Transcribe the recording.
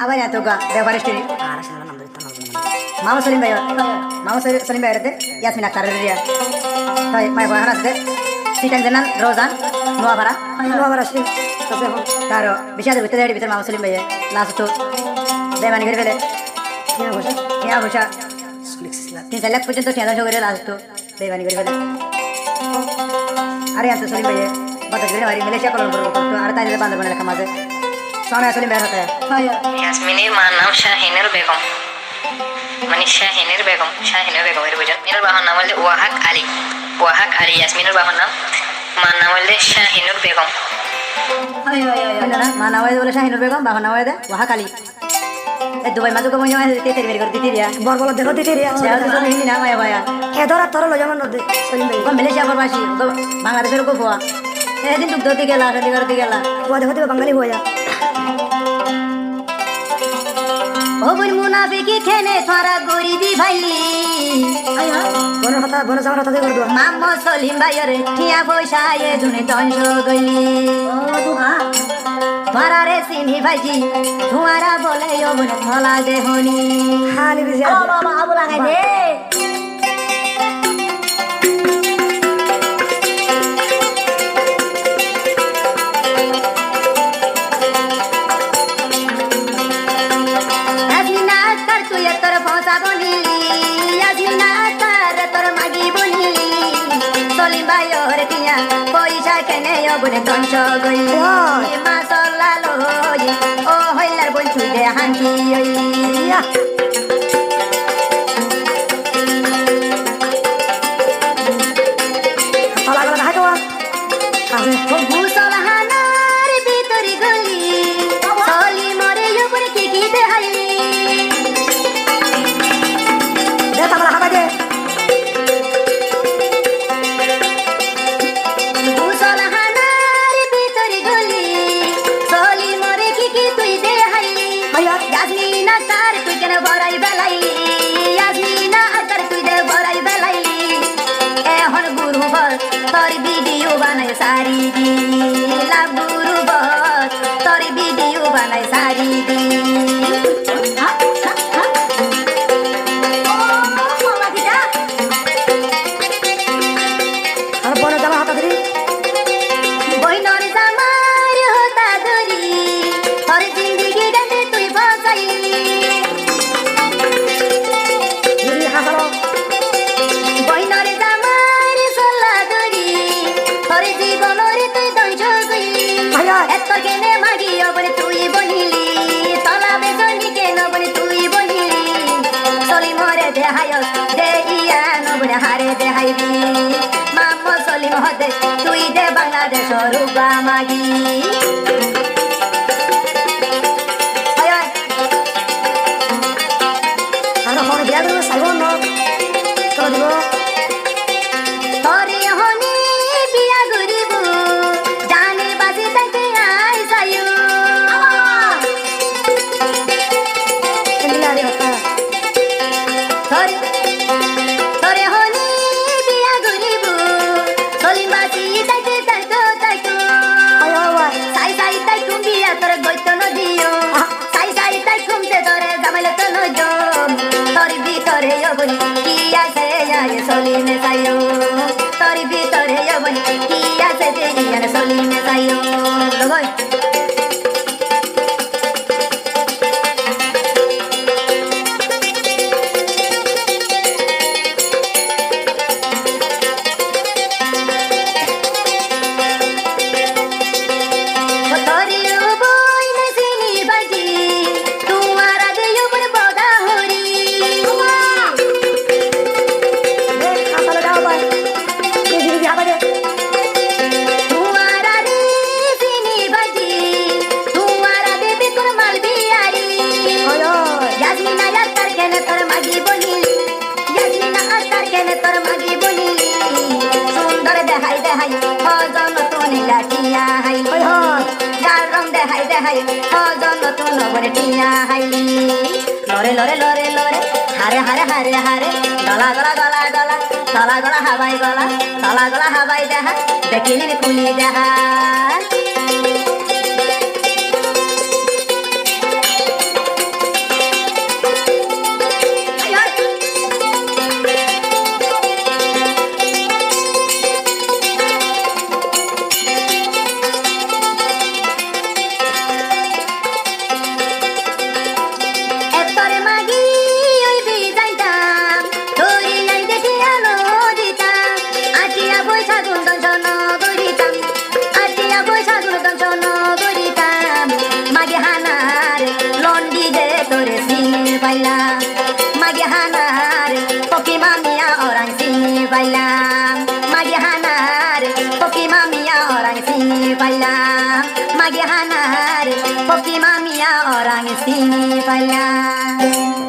আবার এত গা ব্যবহার স্টোরি আর আসলে নাম দিতে না মামা সলিম ভাই মামা সলিম ভাই রে ইয়াসমিন আক্তার রিয়া তাই মাই ভাই হানাতে সিটান জানান রোজান নোয়াপাড়া আসে তবে এখন তার বিশাদের ভিতরে মামা সলিম ভাই লাস্ট তো বেমানি করে ফেলে ইয়া বসা 3 লাখ পর্যন্ত ঠেলা করে লাস্ট তো বেমানি করে ফেলে আরে এত সলিম ভাই বাতাস করে মারি মালয়েশিয়া কলম করবো তো আর তাই বান্দরবানে লেখা মাঝে সোনা সলিম ভাই হাতে ইয়াসমিনের মার নাম শাহিনুর বেগম মানে শাহিনুর বেগমের বুঝুন মিনুর বাবার নাম হলে ওয়াহাক আলী ইয়াসমিনুর বাবার নাম মার নাম হলে শাহিনুর বেগম মা নাওয়ায় বলে শাহিনুর বেগম বাবা নাওয়ায় দে ওয়াহা কালী দুবাই মাঝে কমে যাওয়া তেতের বের করে দিতে রিয়া বরবল দেখো দিতে রে হিন্দি না মায়া ভাইয়া এ ধরা তোর লো যেমন দে সলিম ভাই মালয়েশিয়া প্রবাসী বাংলাদেশের গো ভুয়া এদিন দুধ ধরতে গেলা শাদি করতে গেলা ও দেখো দিবে বাঙালি হয়ে যা ও বোন মুনাফিকি খেনে তোরা গরিবি ভাই বন যাওয়ার কথা করে দো মামা সলিম ভাইরে ঠিয়া পয়সা এ দুনে দঞ্জ গইলি তোরা রে সিনি ভাইজি তোমারা বলে ও বোন থলা দেহনি খালি বিজি বাবা আবু লাগাই দে পয়সা কেনে বনে ধ্বংস গই মাসলা লই ও হইলার বই ছুই দে হাঙ্কি ভূষল হানার ভিতরি গলি সলি মরে উপরে কি কি দেহাইলি দে তামলা হাবা দে তোর ভিডিও বানাই সারি দি লাগুরু বস তোর ভিডিও বানাই সারি দি আর বনে যাওয়া হাতা ধরি বইনর জামার হতা ধরি তোর জিন্দিগি গাতে তুই বসাইলি যদি হাসালো বইনর জামার সলা ধরি তোর জীবনরে তুই ধ্বংস কইলি এত কেনে মাগি বলে তুই বনিলি তলা বেজনি কেন বলে তুই বনিলি সলি মরে দেহায় দে ইয়া নবনে হারে দেহাইবি মামা সলিম হদে তুই দে বাংলাদেশ রুবা মাগি আর ফোন বিয়া দেব সাইবন ন তো দিব তোরে হনি বিয়া গরিব জানে বাজে তাকে আই সায়ু মিলারে হতা তোরে তোরে হনি বিয়া গরিব সলিম বাজি তাকে তাইতো সাই সাই তাই কুম্বিয়া তোরে গইত নদিও সাই সাই তাই কুমতে তোরে জামাইলে তো নজম তোর ভিতরে বলি কি আছে যায় সলিমে সাইও তোর ভিতরে বলি কি আছে যে ইয়ার সলিমে সাইও লগই লরে লরে লরে লরে হারে হারে হারে হারে গলা গলা গলা গলা তলা গলা হাবাই গলা তলা গলা হাবাই দেখা দেখিলি কুলি দেখা পাইলাম মাগে হানার পকি মামিয়া ওরাং চিনি পাইলাম মাগে হানার পকি মামিয়া ওরাং চিনি পাইলাম মাগে হানার পকি মামিয়া ওরাং চিনি পাইলাম